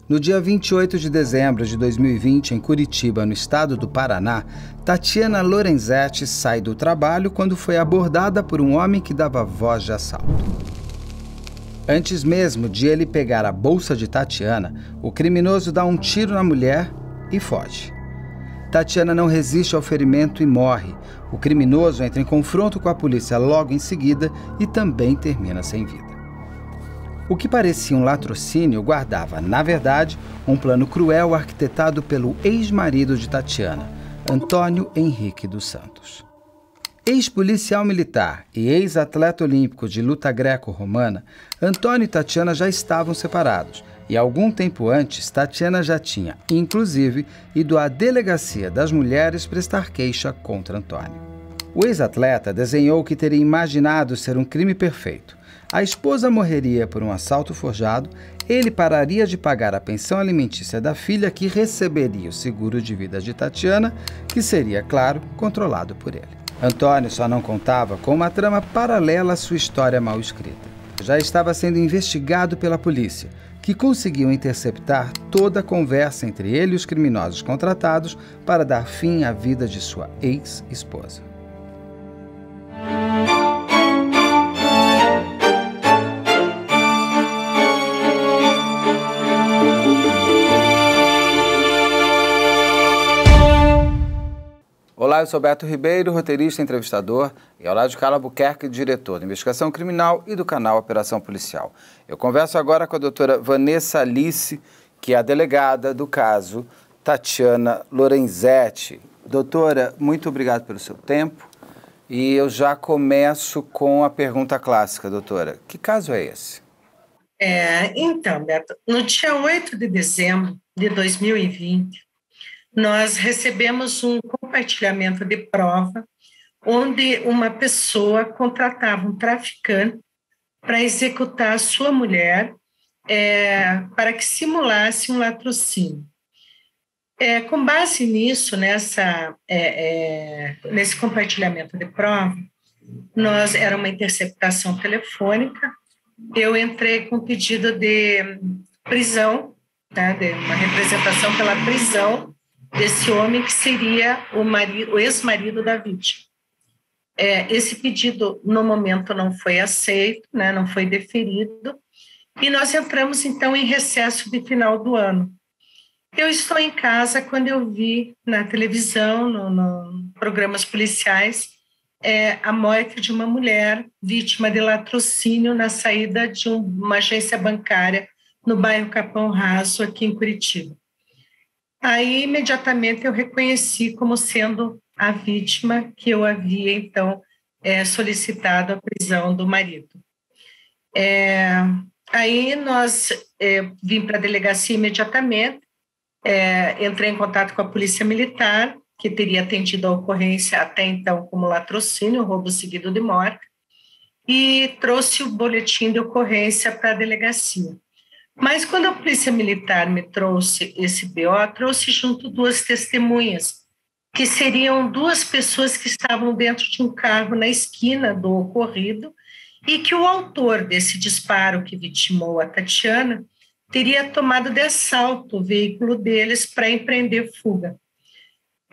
No dia 28 de dezembro de 2020, em Curitiba, no estado do Paraná, Tatiana Lorenzetti sai do trabalho quando foi abordada por um homem que dava voz de assalto. Antes mesmo de ele pegar a bolsa de Tatiana, o criminoso dá um tiro na mulher e foge. Tatiana não resiste ao ferimento e morre. O criminoso entra em confronto com a polícia logo em seguida e também termina sem vida. O que parecia um latrocínio guardava, na verdade, um plano cruel arquitetado pelo ex-marido de Tatiana, Antônio Henrique dos Santos. Ex-policial militar e ex-atleta olímpico de luta greco-romana, Antônio e Tatiana já estavam separados e, algum tempo antes, Tatiana já tinha, inclusive, ido à Delegacia das Mulheres prestar queixa contra Antônio. O ex-atleta desenhou o que teria imaginado ser um crime perfeito. A esposa morreria por um assalto forjado, ele pararia de pagar a pensão alimentícia da filha, que receberia o seguro de vida de Tatiana, que seria, claro, controlado por ele. Antônio só não contava com uma trama paralela à sua história mal escrita. Já estava sendo investigado pela polícia, que conseguiu interceptar toda a conversa entre ele e os criminosos contratados para dar fim à vida de sua ex-esposa. Olá, eu sou Beto Ribeiro, roteirista e entrevistador, e ao lado de Carla Albuquerque, diretor de investigação criminal e do canal Operação Policial. Eu converso agora com a doutora Vanessa Alice, que é a delegada do caso Tatiana Lorenzetti. Doutora, muito obrigado pelo seu tempo. E eu já começo com a pergunta clássica, doutora. Que caso é esse? Então, Beto, no dia 8 de dezembro de 2020, nós recebemos um compartilhamento de prova onde uma pessoa contratava um traficante para executar a sua mulher para que simulasse um latrocínio. Com base nisso, nesse compartilhamento de prova, era uma interceptação telefônica, eu entrei com pedido de prisão, de uma representação pela prisão desse homem que seria o ex-marido da vítima. Esse pedido, no momento, não foi aceito, não foi deferido, e nós entramos, então, em recesso de final do ano. Eu estou em casa quando eu vi na televisão, nos programas policiais, a morte de uma mulher vítima de latrocínio na saída de uma agência bancária no bairro Capão Raso, aqui em Curitiba. Aí, imediatamente, eu reconheci como sendo a vítima que eu havia, então, solicitado a prisão do marido. Aí, nós vim para a delegacia imediatamente, entrei em contato com a Polícia Militar, que teria atendido a ocorrência até então como latrocínio, roubo seguido de morte, e trouxe o boletim de ocorrência para a delegacia. Mas quando a Polícia Militar me trouxe esse BO, trouxe junto duas testemunhas, que seriam duas pessoas que estavam dentro de um carro na esquina do ocorrido e que o autor desse disparo que vitimou a Tatiana teria tomado de assalto o veículo deles para empreender fuga.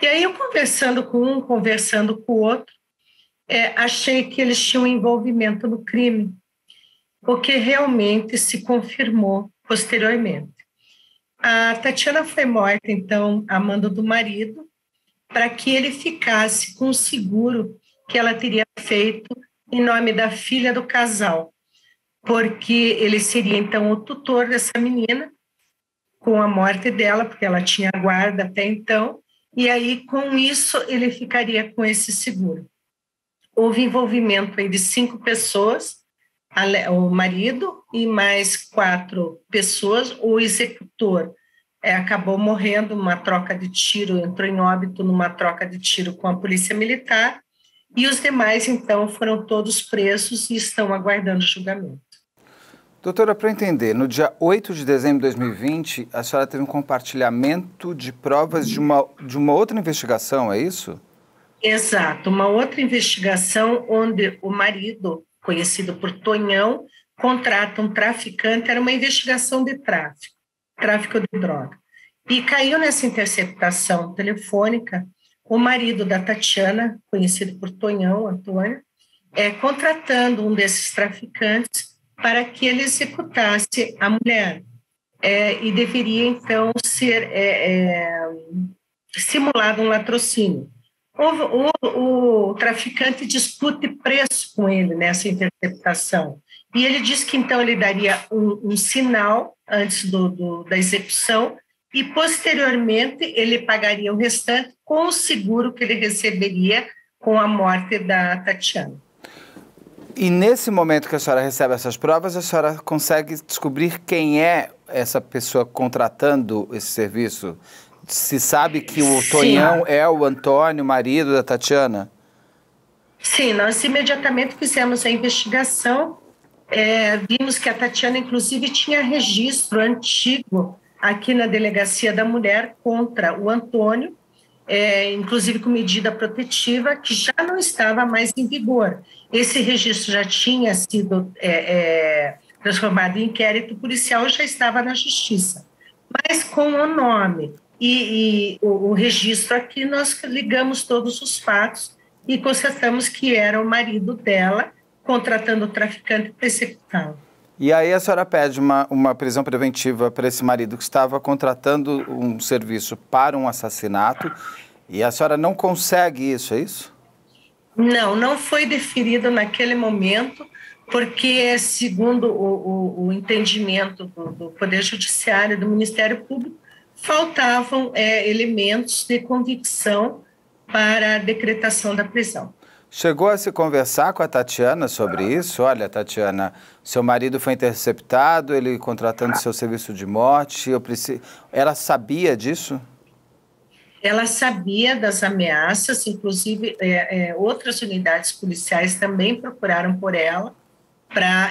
E aí eu conversando com um, conversando com o outro, achei que eles tinham envolvimento no crime, o que realmente se confirmou posteriormente. A Tatiana foi morta, então, a mando do marido, para que ele ficasse com o seguro que ela teria feito em nome da filha do casal, porque ele seria, então, o tutor dessa menina, com a morte dela, porque ela tinha guarda até então, e aí, com isso, ele ficaria com esse seguro. Houve envolvimento aí de 5 pessoas, o marido e mais 4 pessoas. O executor acabou morrendo numa troca de tiro, entrou em óbito numa troca de tiro com a Polícia Militar, e os demais, então, foram todos presos e estão aguardando julgamento. Doutora, para entender, no dia 8 de dezembro de 2020, a senhora teve um compartilhamento de provas de uma outra investigação, é isso? Exato, uma outra investigação onde o marido conhecido por Tonhão, contrata um traficante, era uma investigação de tráfico de droga. E caiu nessa interceptação telefônica o marido da Tatiana, conhecido por Tonhão, Antônio, contratando um desses traficantes para que ele executasse a mulher. E deveria, então, ser simulado um latrocínio. O traficante discute preço com ele nessa interceptação. E ele diz que, então, ele daria um sinal antes da execução e, posteriormente, ele pagaria o restante com o seguro que ele receberia com a morte da Tatiana. E nesse momento que a senhora recebe essas provas, a senhora consegue descobrir quem é essa pessoa contratando esse serviço? Se sabe que o Tonhão é o Antônio, marido da Tatiana? Sim, nós imediatamente fizemos a investigação, vimos que a Tatiana, inclusive, tinha registro antigo aqui na Delegacia da Mulher contra o Antônio, inclusive com medida protetiva, que já não estava mais em vigor. Esse registro já tinha sido transformado em inquérito policial, já estava na Justiça. Mas com o nome e o registro aqui, nós ligamos todos os fatos e constatamos que era o marido dela contratando o traficante para executá-lo. E aí a senhora pede uma prisão preventiva para esse marido que estava contratando um serviço para um assassinato e a senhora não consegue isso, é isso? Não foi deferido naquele momento, porque, segundo o entendimento do Poder Judiciário, do Ministério Público, faltavam elementos de convicção para a decretação da prisão. Chegou a se conversar com a Tatiana sobre isso? Olha, Tatiana, seu marido foi interceptado, ele contratando seu serviço de morte, Ela sabia disso? Ela sabia das ameaças, inclusive outras unidades policiais também procuraram por ela para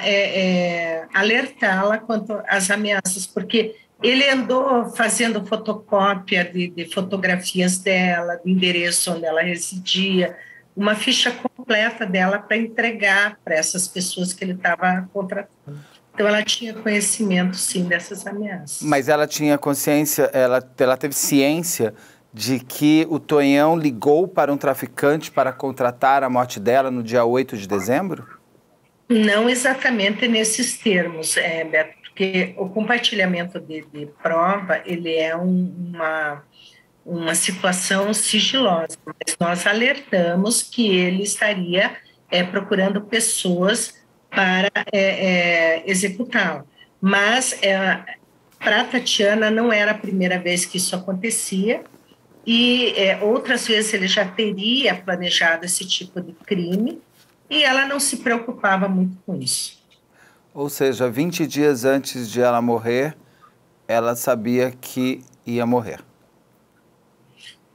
alertá-la quanto às ameaças, porque ele andou fazendo fotocópia de fotografias dela, do endereço onde ela residia, uma ficha completa dela para entregar para essas pessoas que ele estava contratando. Então, ela tinha conhecimento, sim, dessas ameaças. Mas ela tinha consciência, ela teve ciência de que o Tonhão ligou para um traficante para contratar a morte dela no dia 8 de dezembro? Não exatamente nesses termos, Beto, porque o compartilhamento de prova, ele é uma situação sigilosa, mas nós alertamos que ele estaria procurando pessoas para executá-lo. Mas para a Tatiana não era a primeira vez que isso acontecia, e outras vezes ele já teria planejado esse tipo de crime, e ela não se preocupava muito com isso. Ou seja, 20 dias antes de ela morrer, ela sabia que ia morrer.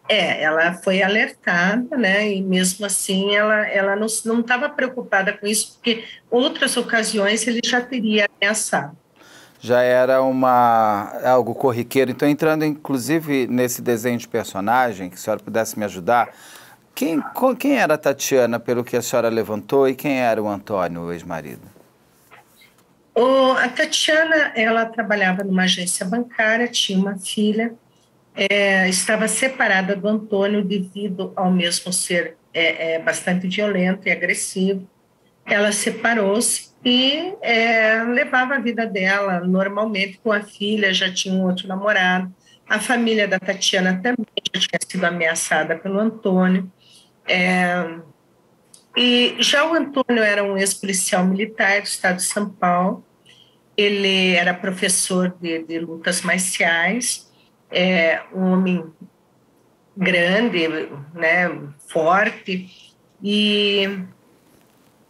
Ela foi alertada, né? E mesmo assim ela não estava preocupada com isso, porque outras ocasiões ele já teria ameaçado. Já era algo corriqueiro. Então, entrando inclusive nesse desenho de personagem, que a senhora pudesse me ajudar, quem era a Tatiana, pelo que a senhora levantou, e quem era o Antônio, o ex-marido? A Tatiana, ela trabalhava numa agência bancária, tinha uma filha, estava separada do Antônio devido ao mesmo ser bastante violento e agressivo. Ela separou-se e levava a vida dela normalmente com a filha, já tinha um outro namorado. A família da Tatiana também já tinha sido ameaçada pelo Antônio. E já o Antônio era um ex-policial militar do estado de São Paulo. Ele era professor de lutas marciais, um homem grande, né, forte, e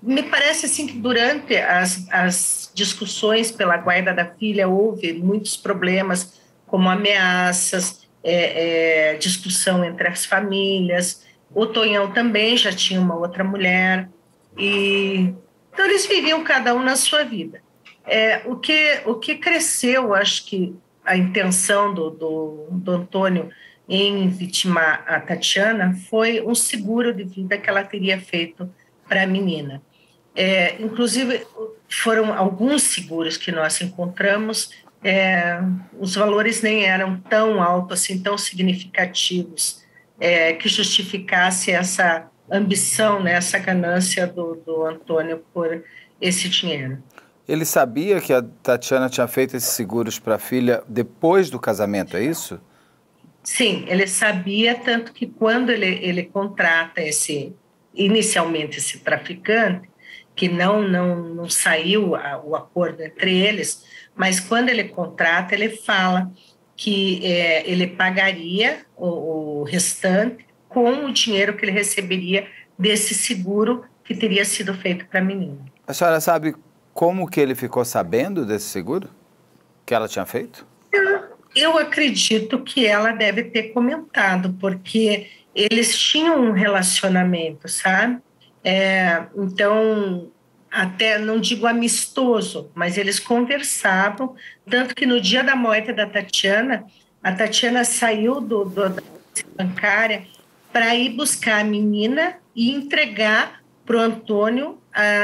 me parece assim que durante as discussões pela guarda da filha houve muitos problemas, como ameaças, discussão entre as famílias. O Tonhão também já tinha uma outra mulher, então eles viviam cada um na sua vida. O que cresceu, acho que a intenção do Antônio em vitimar a Tatiana foi um seguro de vida que ela teria feito para a menina. Inclusive, foram alguns seguros que nós encontramos, os valores nem eram tão altos, assim, tão significativos, que justificasse essa ambição, né, essa ganância do Antônio por esse dinheiro. Ele sabia que a Tatiana tinha feito esses seguros para a filha depois do casamento, é isso? Sim, ele sabia, tanto que quando ele contrata inicialmente esse traficante, que não saiu o acordo entre eles, mas quando ele contrata, ele fala que ele pagaria o restante com o dinheiro que ele receberia desse seguro que teria sido feito para a menina. A senhora sabe como que ele ficou sabendo desse seguro que ela tinha feito? Eu acredito que ela deve ter comentado, porque eles tinham um relacionamento, sabe? Então, até não digo amistoso, mas eles conversavam, tanto que no dia da morte da Tatiana, a Tatiana saiu da bancária para ir buscar a menina e entregar para o Antônio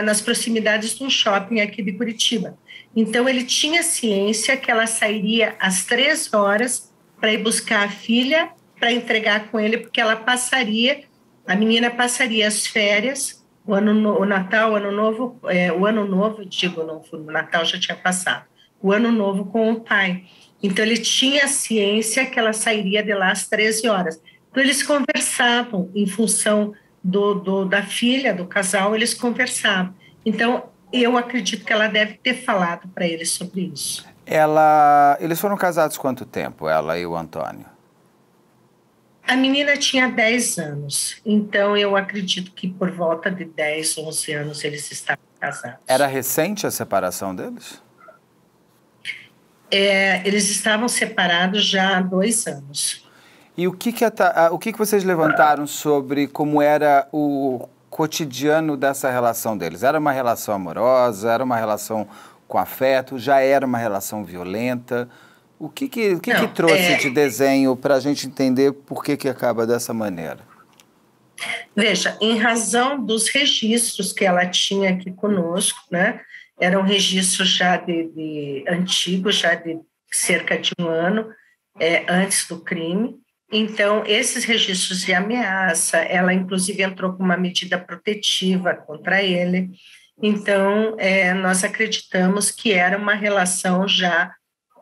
nas proximidades de um shopping aqui de Curitiba. Então, ele tinha ciência que ela sairia às 3 horas para ir buscar a filha, para entregar com ele, porque a menina passaria as férias, o Natal, o Ano Novo, o Natal já tinha passado, o Ano Novo com o pai. Então, ele tinha ciência que ela sairia de lá às 13 horas. Então, eles conversavam em função da filha, do casal, eles conversavam. Então, eu acredito que ela deve ter falado para ele sobre isso. Eles foram casados quanto tempo, ela e o Antônio? A menina tinha 10 anos, então eu acredito que por volta de 10, 11 anos eles estavam casados. Era recente a separação deles? Eles estavam separados já há 2 anos. E o que vocês levantaram sobre como era o cotidiano dessa relação deles? Era uma relação amorosa? Era uma relação com afeto? Já era uma relação violenta? O que trouxe de desenho para a gente entender por que acaba dessa maneira? Veja, em razão dos registros que ela tinha aqui conosco, né? Eram registros já antigos, já de cerca de 1 ano antes do crime. Então, esses registros de ameaça, ela inclusive entrou com uma medida protetiva contra ele. Então, nós acreditamos que era uma relação já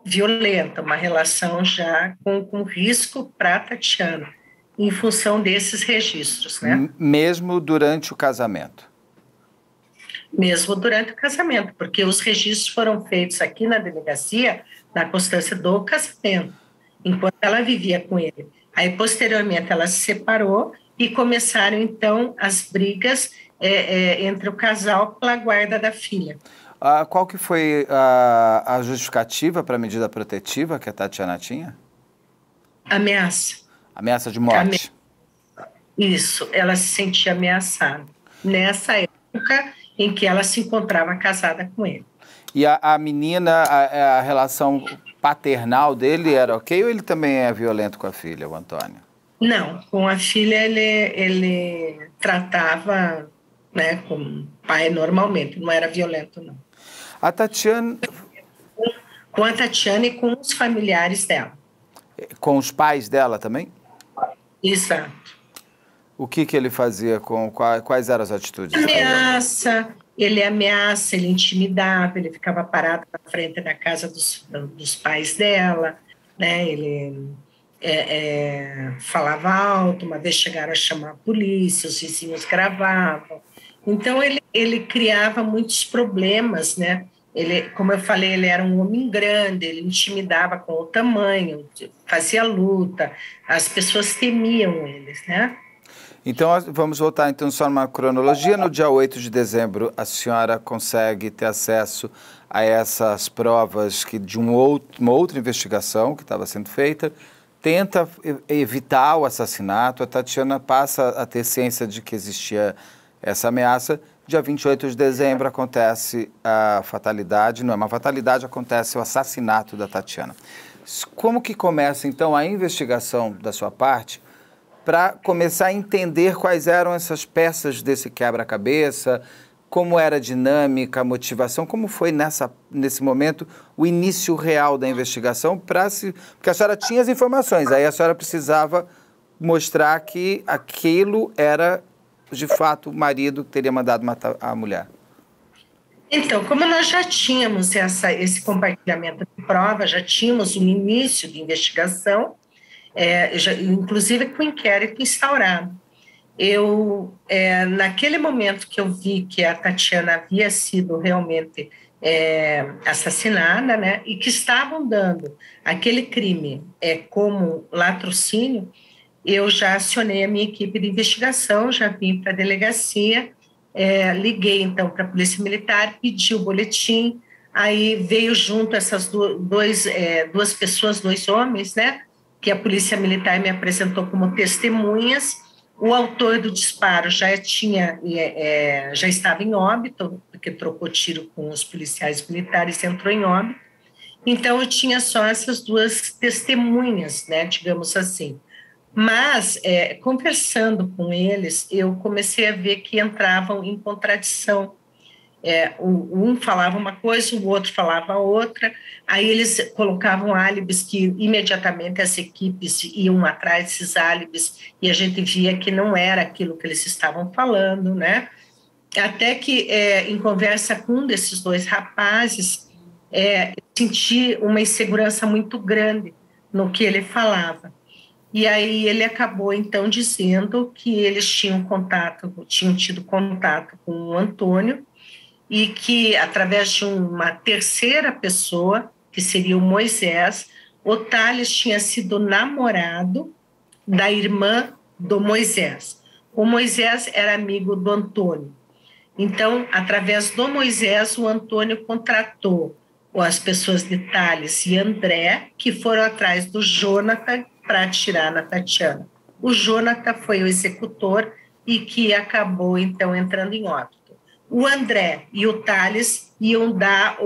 violenta, uma relação já com risco para a Tatiana, em função desses registros, né? Mesmo durante o casamento? Mesmo durante o casamento, porque os registros foram feitos aqui na delegacia, na constância do casamento, enquanto ela vivia com ele. Aí, posteriormente, ela se separou e começaram, então, as brigas entre o casal pela guarda da filha. Qual que foi a justificativa para a medida protetiva que a Tatiana tinha? Ameaça. Ameaça de morte. Isso, ela se sentia ameaçada nessa época em que ela se encontrava casada com ele. E a menina, a relação paternal dele era ok ou ele também é violento com a filha, o Antônio? Não, com a filha ele tratava, né, como pai normalmente, não era violento, não. A Tatiana... Com a Tatiana e com os familiares dela. Com os pais dela também? Exato. O que ele fazia? Quais eram as atitudes? Ele ameaça, ele intimidava, ele ficava parado na frente da casa dos pais dela, né? Ele falava alto, uma vez chegaram a chamar a polícia, os vizinhos gravavam. Então, ele criava muitos problemas, né? Como eu falei, ele era um homem grande, ele intimidava com o tamanho, fazia luta, as pessoas temiam eles, né? Então, vamos voltar então só numa cronologia. No dia 8 de dezembro, a senhora consegue ter acesso a essas provas de uma outra investigação que estava sendo feita, tenta evitar o assassinato, a Tatiana passa a ter ciência de que existia essa ameaça. Dia 28 de dezembro acontece a fatalidade, não é uma fatalidade, acontece o assassinato da Tatiana. Como que começa então a investigação da sua parte para começar a entender quais eram essas peças desse quebra-cabeça, como era a dinâmica, a motivação, como foi nesse momento o início real da investigação, porque a senhora tinha as informações, aí a senhora precisava mostrar que aquilo era, de fato, o marido que teria mandado matar a mulher. Então, como nós já tínhamos esse compartilhamento de prova, já tínhamos um início de investigação, inclusive com o inquérito instaurado. Naquele momento que eu vi que a Tatiana havia sido realmente assassinada, né, e que estavam dando aquele crime como latrocínio, eu já acionei a minha equipe de investigação, já vim para a delegacia, liguei então para a Polícia Militar, pedi o boletim, aí veio junto essas duas pessoas, dois homens, né, que a Polícia Militar me apresentou como testemunhas. O autor do disparo já estava em óbito, porque trocou tiro com os policiais militares e entrou em óbito. Então, eu tinha só essas duas testemunhas, né, digamos assim. Mas, conversando com eles, eu comecei a ver que entravam em contradição. Um falava uma coisa, o outro falava outra, aí eles colocavam álibis que imediatamente as equipes iam atrás desses álibis e a gente via que não era aquilo que eles estavam falando, né? Até que, em conversa com um desses dois rapazes, eu senti uma insegurança muito grande no que ele falava. E aí ele acabou, então, dizendo que eles tinham tido contato com o Antônio, e que, através de uma terceira pessoa, que seria o Moisés, o Thales tinha sido namorado da irmã do Moisés. O Moisés era amigo do Antônio. Então, através do Moisés, o Antônio contratou as pessoas de Thales e André, que foram atrás do Jonathan para atirar na Tatiana. O Jonathan foi o executor e que acabou, então, entrando em óbito. O André e o Thales iam dar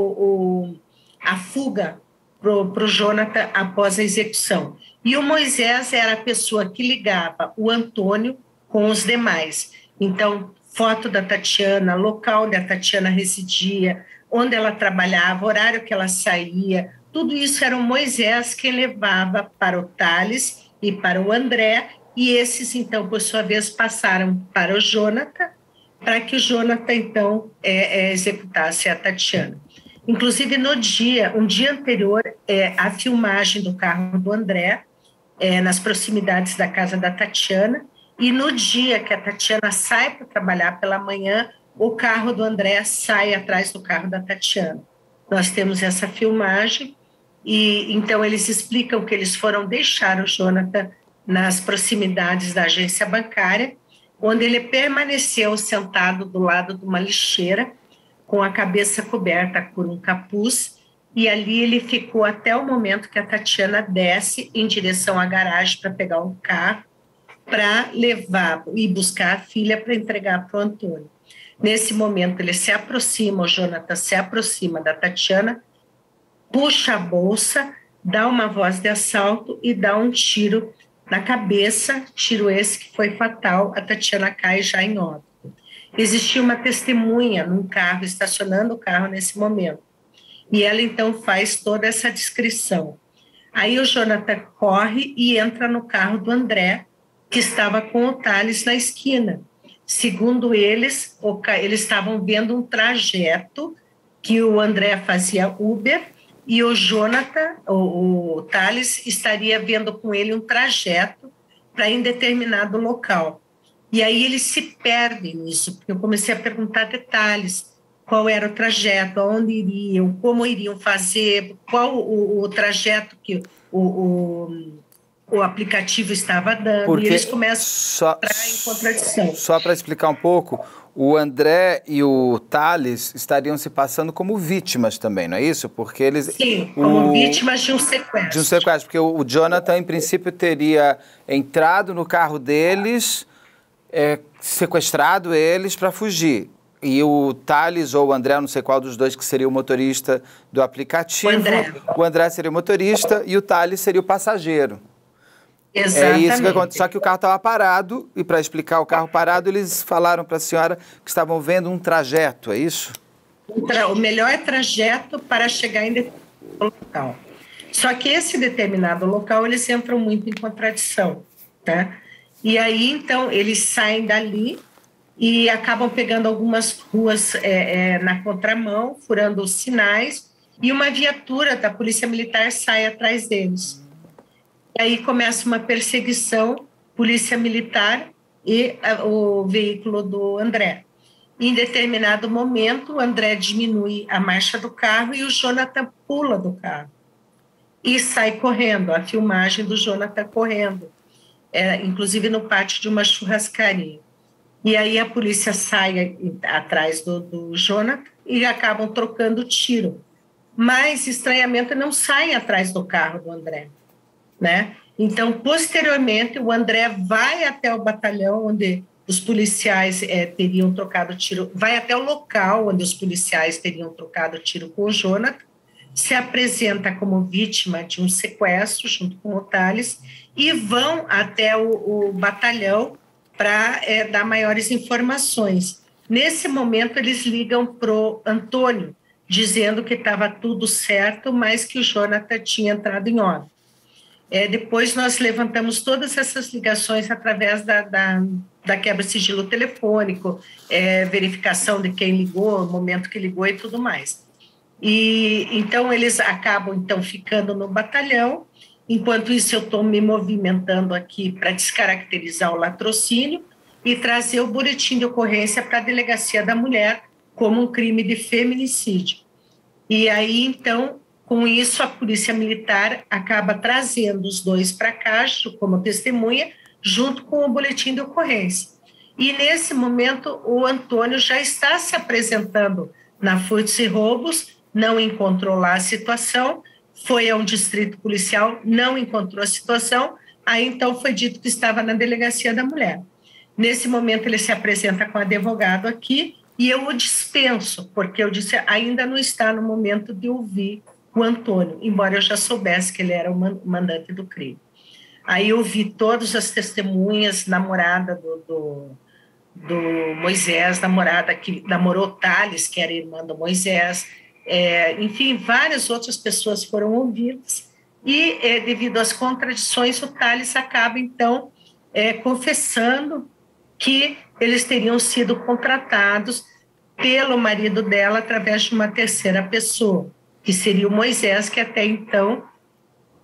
a fuga para o Jonathan após a execução. E o Moisés era a pessoa que ligava o Antônio com os demais. Então, foto da Tatiana, local onde a Tatiana residia, onde ela trabalhava, horário que ela saía, tudo isso era o Moisés que levava para o Thales e para o André, e esses, então, por sua vez, passaram para o Jonathan, para que o Jonathan, então, executasse a Tatiana. Inclusive, um dia anterior, a filmagem do carro do André, nas proximidades da casa da Tatiana, e no dia que a Tatiana sai para trabalhar pela manhã, o carro do André sai atrás do carro da Tatiana. Nós temos essa filmagem, e então eles explicam que eles foram deixar o Jonathan nas proximidades da agência bancária, onde ele permaneceu sentado do lado de uma lixeira, com a cabeça coberta por um capuz, e ali ele ficou até o momento que a Tatiana desce em direção à garagem para pegar um carro, para levar e buscar a filha para entregar para o Antônio. Nesse momento, ele se aproxima, o Jonathan se aproxima da Tatiana, puxa a bolsa, dá uma voz de assalto e dá um tiro na cabeça, tiro esse que foi fatal, a Tatiana cai já em óbito. Existia uma testemunha num carro, estacionando o carro nesse momento, e ela então faz toda essa descrição. Aí o Jonathan corre e entra no carro do André, que estava com o Thales na esquina. Segundo eles, eles estavam vendo um trajeto que o André fazia Uber, e o Jonathan, o Thales, estaria vendo com ele um trajeto para em determinado local. E aí eles se perdem nisso, porque eu comecei a perguntar detalhes, qual era o trajeto, aonde iriam, como iriam fazer, qual o trajeto que o aplicativo estava dando, porque e eles começam a entrar em contradição. Só para explicar um pouco, o André e o Thales estariam se passando como vítimas também, não é isso? Porque eles... Sim, como vítimas de um sequestro. De um sequestro, porque o Jonathan, em princípio, teria entrado no carro deles, sequestrado eles para fugir. E o Thales ou o André, não sei qual dos dois que seria o motorista do aplicativo. O André. O André seria o motorista e o Thales seria o passageiro. É isso que aconteceu. Exatamente. Só que o carro estava parado, e para explicar o carro parado, eles falaram para a senhora que estavam vendo um trajeto, é isso? O melhor trajeto para chegar em determinado local. Só que esse determinado local, eles entram muito em contradição, né? E aí, então, eles saem dali e acabam pegando algumas ruas na contramão, furando os sinais, e uma viatura da Polícia Militar sai atrás deles. E aí começa uma perseguição, Polícia Militar e o veículo do André. Em determinado momento, o André diminui a marcha do carro e o Jonathan pula do carro e sai correndo, a filmagem do Jonathan correndo, inclusive no pátio de uma churrascaria. E aí a polícia sai atrás do Jonathan e acabam trocando tiro. Mas, estranhamente, não saem atrás do carro do André, né? Então, posteriormente, o André vai até o batalhão onde os policiais teriam trocado tiro, vai até o local onde os policiais teriam trocado tiro com o Jonathan, se apresenta como vítima de um sequestro junto com o Thales e vão até o batalhão para dar maiores informações. Nesse momento, eles ligam para o Antônio, dizendo que estava tudo certo, mas que o Jonathan tinha entrado em óbito. Depois nós levantamos todas essas ligações através da quebra-sigilo telefônico, verificação de quem ligou, o momento que ligou e tudo mais. E então eles acabam então ficando no batalhão. Enquanto isso, eu estou me movimentando aqui para descaracterizar o latrocínio e trazer o boletim de ocorrência para a Delegacia da Mulher como um crime de feminicídio. E aí, então, com isso, a Polícia Militar acaba trazendo os dois para cá como testemunha, junto com o boletim de ocorrência. E, nesse momento, o Antônio já está se apresentando na Furtos e Roubos, não encontrou lá a situação, foi a um distrito policial, não encontrou a situação, aí então foi dito que estava na Delegacia da Mulher. Nesse momento ele se apresenta com o advogado aqui e eu o dispenso, porque eu disse, ainda não está no momento de ouvir o Antônio, embora eu já soubesse que ele era o mandante do crime. Aí eu vi todas as testemunhas, namorada do Moisés, namorada que namorou Thales, que era irmã do Moisés, enfim, várias outras pessoas foram ouvidas e, devido às contradições, o Thales acaba, então, confessando que eles teriam sido contratados pelo marido dela através de uma terceira pessoa, que seria o Moisés, que até então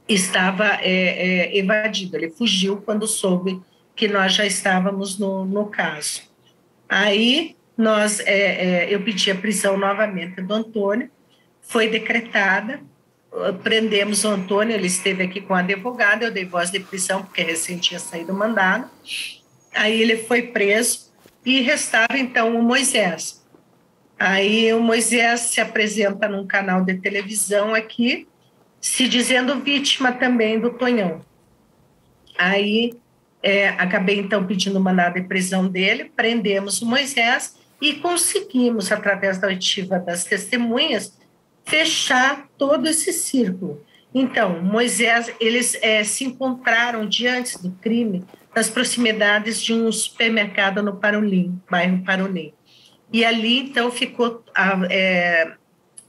estava evadido. Ele fugiu quando soube que nós já estávamos no caso. Aí eu pedi a prisão novamente do Antônio, foi decretada, prendemos o Antônio, ele esteve aqui com o advogado, eu dei voz de prisão, porque recém tinha saído o mandado, aí ele foi preso e restava então o Moisés. Aí o Moisés se apresenta num canal de televisão aqui, se dizendo vítima também do Tonhão. Aí acabei então pedindo o mandado de prisão dele, prendemos o Moisés e conseguimos, através da oitiva das testemunhas, fechar todo esse círculo. Então, Moisés, eles se encontraram diante do crime nas proximidades de um supermercado no Parolim, bairro Parolim. E ali, então, ficou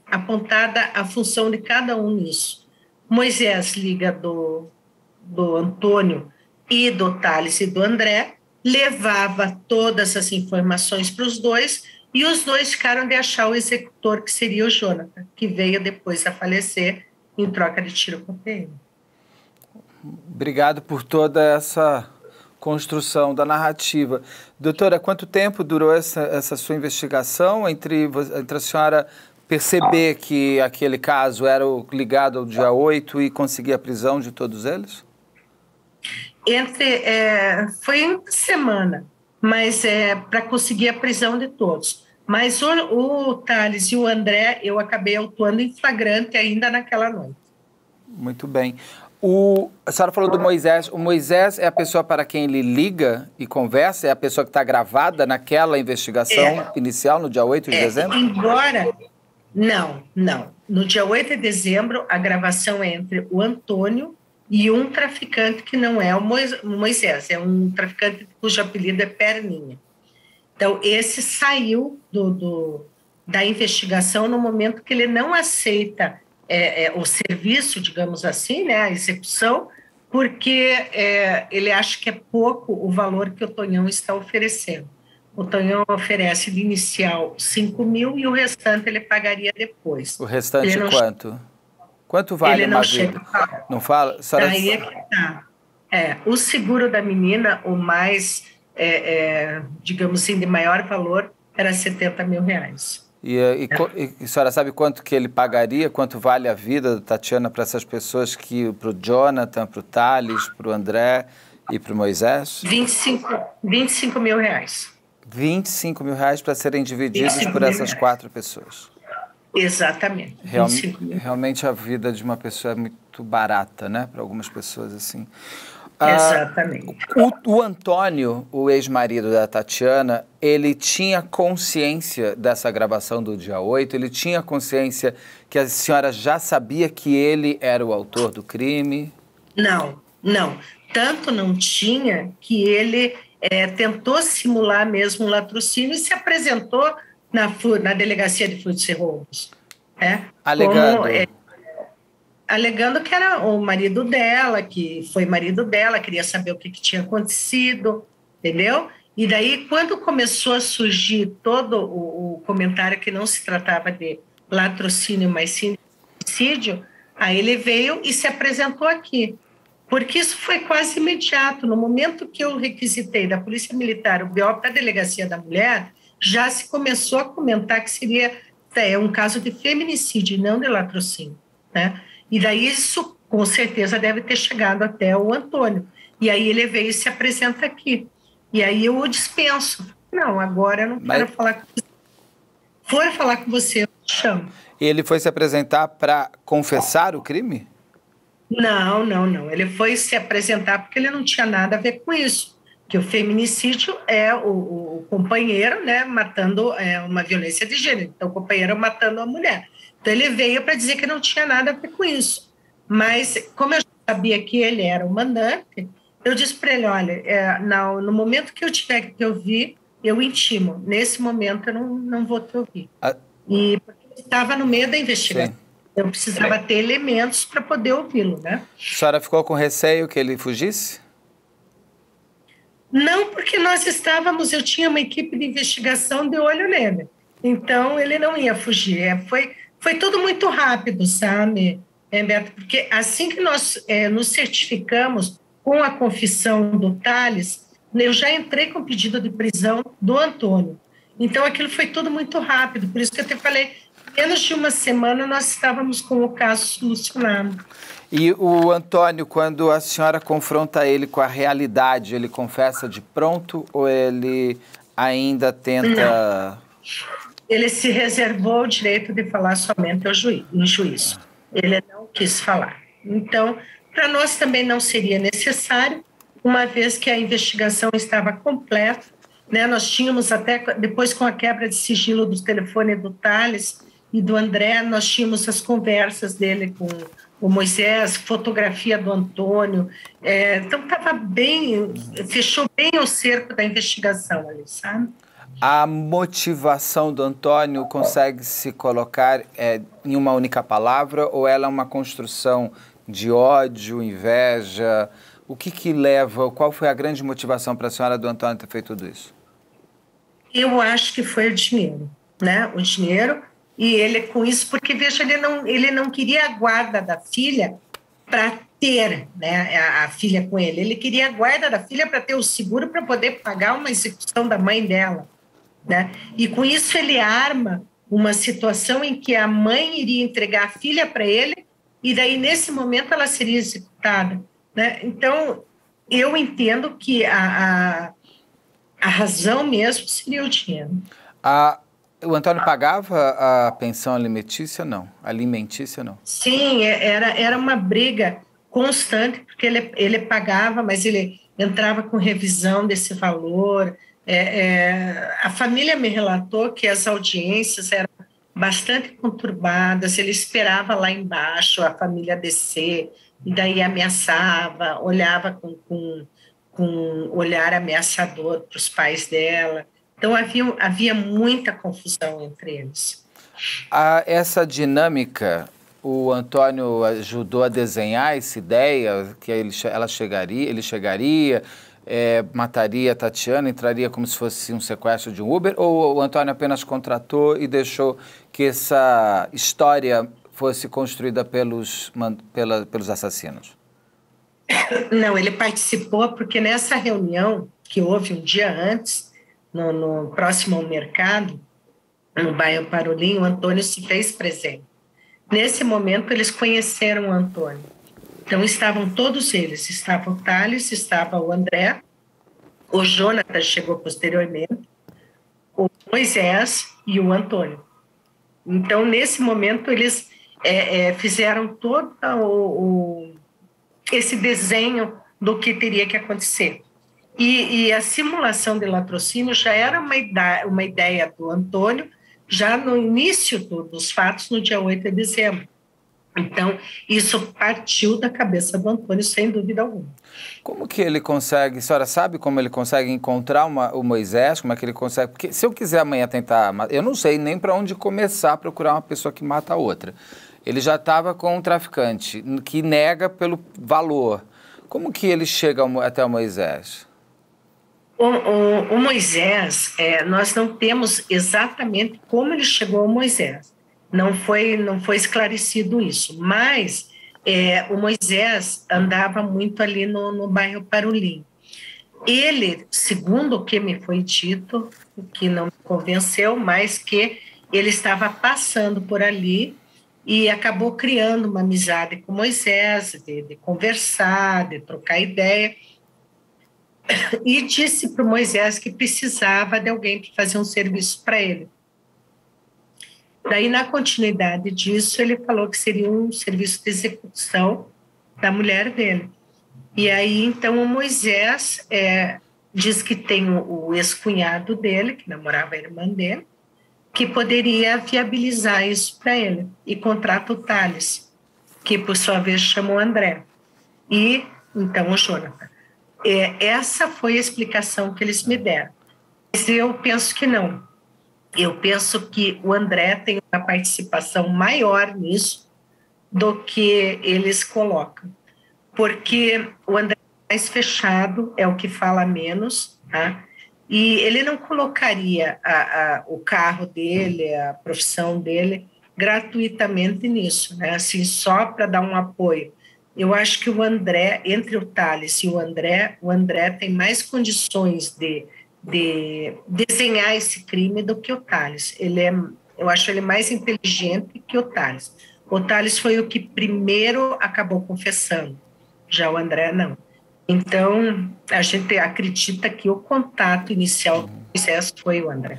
apontada a função de cada um nisso. Moisés liga do Antônio e do Thales e do André, levava todas as informações para os dois, e os dois ficaram de achar o executor, que seria o Jonathan, que veio depois a falecer em troca de tiro com a PM. Obrigado por toda essa construção da narrativa. Doutora, quanto tempo durou essa sua investigação entre a senhora perceber que aquele caso era ligado ao dia 8 e conseguir a prisão de todos eles? Foi uma semana, mas para conseguir a prisão de todos. Mas o Thales e o André, eu acabei autuando em flagrante ainda naquela noite. Muito bem. A senhora falou do Moisés. O Moisés é a pessoa para quem ele liga e conversa? É a pessoa que está gravada naquela investigação inicial, no dia 8 de dezembro? Não. No dia 8 de dezembro, a gravação é entre o Antônio, e um traficante que não é o Moisés, é um traficante cujo apelido é Perninha. Então, esse saiu da investigação no momento que ele não aceita o serviço, digamos assim, né, a execução, porque ele acha que é pouco o valor que o Tonhão está oferecendo. O Tonhão oferece de inicial 5 mil e o restante ele pagaria depois. O restante quanto? Quanto vale uma vida? Não fala? Daí é que tá. O seguro da menina, o mais, digamos assim, de maior valor, era 70 mil reais. E a senhora sabe quanto que ele pagaria, quanto vale a vida da Tatiana para essas pessoas, para o Jonathan, para o Thales, para o André e para o Moisés? 25 mil reais. 25 mil reais para serem divididos por essas 4 pessoas. Exatamente. Realmente a vida de uma pessoa é muito barata, né? Para algumas pessoas, assim. Exatamente. O Antônio, o ex-marido da Tatiana, ele tinha consciência dessa gravação do dia 8? Ele tinha consciência que a senhora já sabia que ele era o autor do crime? Não. Tanto não tinha que ele tentou simular mesmo um latrocínio e se apresentou na delegacia de furtos e roubos. Alegando que era o marido dela, que foi marido dela, queria saber o que tinha acontecido, entendeu? E daí, quando começou a surgir todo o comentário que não se tratava de latrocínio, mas sim de homicídio, aí ele veio e se apresentou aqui. Porque isso foi quase imediato. No momento que eu requisitei da Polícia Militar o BO para a Delegacia da Mulher, já se começou a comentar que seria um caso de feminicídio, não de latrocínio, né? E daí isso, com certeza, deve ter chegado até o Antônio. E aí ele veio e se apresenta aqui. E aí eu o dispenso. Não, agora eu não quero falar com você. For falar com você, eu te chamo. E ele foi se apresentar para confessar o crime? Não. Ele foi se apresentar porque ele não tinha nada a ver com isso. Que o feminicídio é o companheiro, né, matando uma violência de gênero. Então, o companheiro matando a mulher. Então, ele veio para dizer que não tinha nada a ver com isso. Mas, como eu sabia que ele era o mandante, eu disse para ele, olha, no momento que eu tiver que te ouvir, eu intimo. Nesse momento, eu não vou te ouvir. E porque eu estava no meio da investigação. Sim. Eu precisava ter elementos para poder ouvi-lo, né? A senhora ficou com receio que ele fugisse? Não, porque eu tinha uma equipe de investigação de olho nele. Então, ele não ia fugir. Foi tudo muito rápido, sabe, Beto? Porque assim que nós nos certificamos com a confissão do Thales, eu já entrei com pedido de prisão do Antônio. Então, aquilo foi tudo muito rápido. Por isso que eu te falei, menos de uma semana nós estávamos com o caso solucionado. E o Antônio, quando a senhora confronta ele com a realidade, ele confessa de pronto ou ele ainda tenta... Não. Ele se reservou o direito de falar somente no juízo. Ele não quis falar. Então, para nós também não seria necessário, uma vez que a investigação estava completa, né? Nós tínhamos até, depois com a quebra de sigilo do telefone do Thales e do André, nós tínhamos as conversas dele com o Moisés, fotografia do Antônio. Então, estava bem, fechou bem o cerco da investigação ali, sabe? A motivação do Antônio consegue se colocar em uma única palavra ou ela é uma construção de ódio, inveja? O que leva, qual foi a grande motivação para a senhora do Antônio ter feito tudo isso? Eu acho que foi o dinheiro, né? O dinheiro, e ele com isso, porque, veja, ele não queria a guarda da filha para ter, né, a filha com ele. Ele queria a guarda da filha para ter o seguro para poder pagar uma execução da mãe dela, né? E com isso ele arma uma situação em que a mãe iria entregar a filha para ele e daí nesse momento ela seria executada, né? Então eu entendo que a razão mesmo seria o dinheiro. O Antônio pagava a pensão alimentícia, não? Alimentícia, não? Sim, era uma briga constante, porque ele pagava, mas ele entrava com revisão desse valor. A família me relatou que as audiências eram bastante conturbadas, ele esperava lá embaixo a família descer, e daí ameaçava, olhava com um olhar ameaçador para os pais dela. Então, havia muita confusão entre eles. Essa dinâmica, o Antônio ajudou a desenhar essa ideia que ele chegaria, mataria a Tatiana, entraria como se fosse um sequestro de um Uber, ou o Antônio apenas contratou e deixou que essa história fosse construída pelos assassinos? Não, ele participou porque nessa reunião que houve um dia antes, no próximo ao mercado, no bairro Parolim, o Antônio se fez presente. Nesse momento, eles conheceram o Antônio. Então, estavam todos eles. Estava o Thales, estava o André, o Jonathan chegou posteriormente, o Moisés e o Antônio. Então, nesse momento, eles fizeram todo esse desenho do que teria que acontecer. E a simulação de latrocínio já era uma ideia do Antônio, já no início dos fatos, no dia 8 de dezembro. Então, isso partiu da cabeça do Antônio, sem dúvida alguma. Como que ele consegue, a senhora sabe como ele consegue encontrar o Moisés? Como é que ele consegue? Porque se eu quiser amanhã tentar, eu não sei nem para onde começar a procurar uma pessoa que mata a outra. Ele já estava com um traficante que nega pelo valor. Como que ele chega até o Moisés? O Moisés, nós não temos exatamente como ele chegou ao Moisés. Não foi esclarecido isso, mas o Moisés andava muito ali no bairro Parolim. Ele, segundo o que me foi dito, o que não me convenceu, mas que ele estava passando por ali e acabou criando uma amizade com Moisés, de conversar, de trocar ideia, e disse para o Moisés que precisava de alguém para fazer um serviço para ele. Daí, na continuidade disso, ele falou que seria um serviço de execução da mulher dele. E aí, então, o Moisés diz que tem o ex-cunhado dele, que namorava a irmã dele, que poderia viabilizar isso para ele, e contrata o Thales, que, por sua vez, chama o André. E, então, o Jonathan. Essa foi a explicação que eles me deram. Mas eu penso que não. Eu penso que o André tem uma participação maior nisso do que eles colocam. Porque o André é mais fechado, é o que fala menos, tá? E ele não colocaria o carro dele, a profissão dele, gratuitamente nisso, né? Assim, só para dar um apoio. Eu acho que o André, entre o Thales e o André tem mais condições de desenhar esse crime do que o Thales. Eu acho ele mais inteligente que o Thales. O Thales foi o que primeiro acabou confessando, já o André não. Então, a gente acredita que o contato inicial com Moisés foi o André.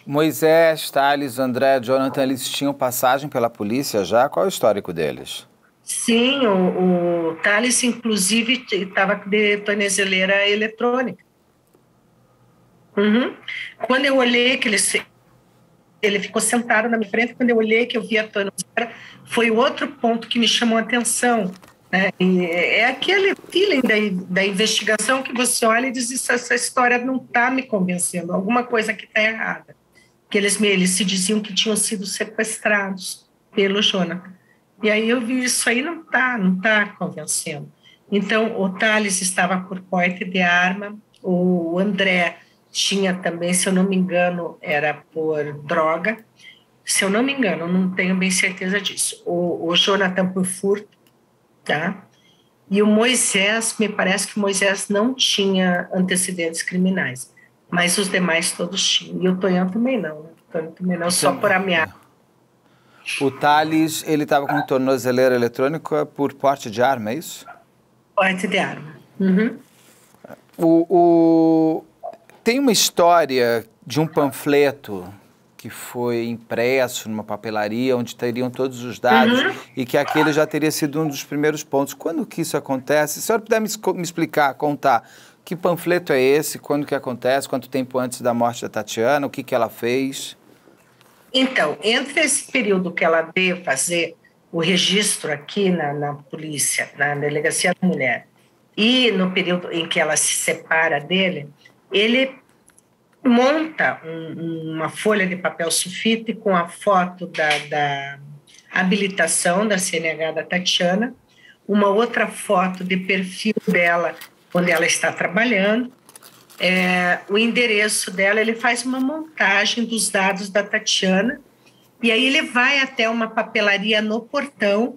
Moisés, Thales, André, Jonathan, eles tinham passagem pela polícia já? Qual é o histórico deles? Sim, o Thales, inclusive, estava de tornozeleira eletrônica. Uhum. Quando eu olhei que ele ficou sentado na minha frente, quando eu olhei que eu vi a tornozeleira, foi outro ponto que me chamou a atenção. Né? E é aquele feeling da investigação que você olha e diz, essa história não está me convencendo, alguma coisa que está errada. Que eles se diziam que tinham sido sequestrados pelo Jonathan. E aí eu vi isso aí, não está convencendo. Então, o Thales estava por porte de arma, o André tinha também, se eu não me engano, era por droga, se eu não me engano, não tenho bem certeza disso. O Jonathan por furto, tá? E o Moisés, me parece que o Moisés não tinha antecedentes criminais, mas os demais todos tinham. E o Tonhão também não, né? O Tonhão também não, só por ameaça. O Thales, ele estava com tornozeleira eletrônica por porte de arma, é isso? Porte de arma. Uhum. Tem uma história de um panfleto que foi impresso numa papelaria onde teriam todos os dados e que aquele já teria sido um dos primeiros pontos. Quando que isso acontece? Se a senhora puder me explicar, contar, que panfleto é esse, quando que acontece, quanto tempo antes da morte da Tatiana, o que ela fez? Então, entre esse período que ela veio fazer o registro aqui na polícia, na delegacia da mulher, e no período em que ela se separa dele, ele monta uma folha de papel sulfite com a foto da habilitação da CNH da Tatiana, uma outra foto de perfil dela, onde ela está trabalhando, o endereço dela, ele faz uma montagem dos dados da Tatiana, e aí ele vai até uma papelaria no portão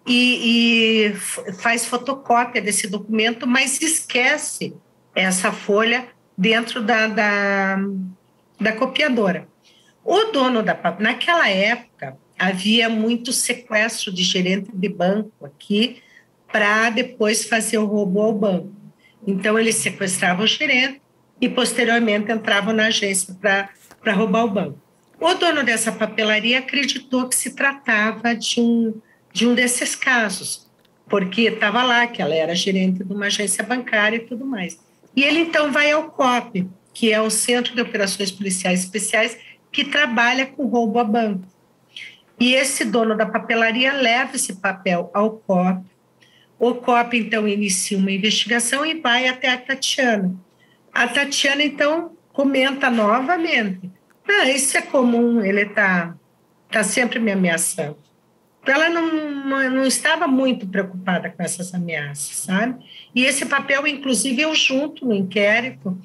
e faz fotocópia desse documento, mas esquece essa folha dentro da copiadora. O dono naquela época, havia muito sequestro de gerente de banco aqui para depois fazer o roubo ao banco. Então, eles sequestravam o gerente e, posteriormente, entravam na agência para roubar o banco. O dono dessa papelaria acreditou que se tratava de um desses casos, porque estava lá que ela era gerente de uma agência bancária e tudo mais. E ele, então, vai ao COP, que é o Centro de Operações Policiais Especiais, que trabalha com roubo a banco. E esse dono da papelaria leva esse papel ao COP. O COP, então, inicia uma investigação e vai até a Tatiana. A Tatiana, então, comenta novamente: isso é comum, ele tá sempre me ameaçando. Ela não estava muito preocupada com essas ameaças, sabe? E esse papel, inclusive, eu junto no inquérito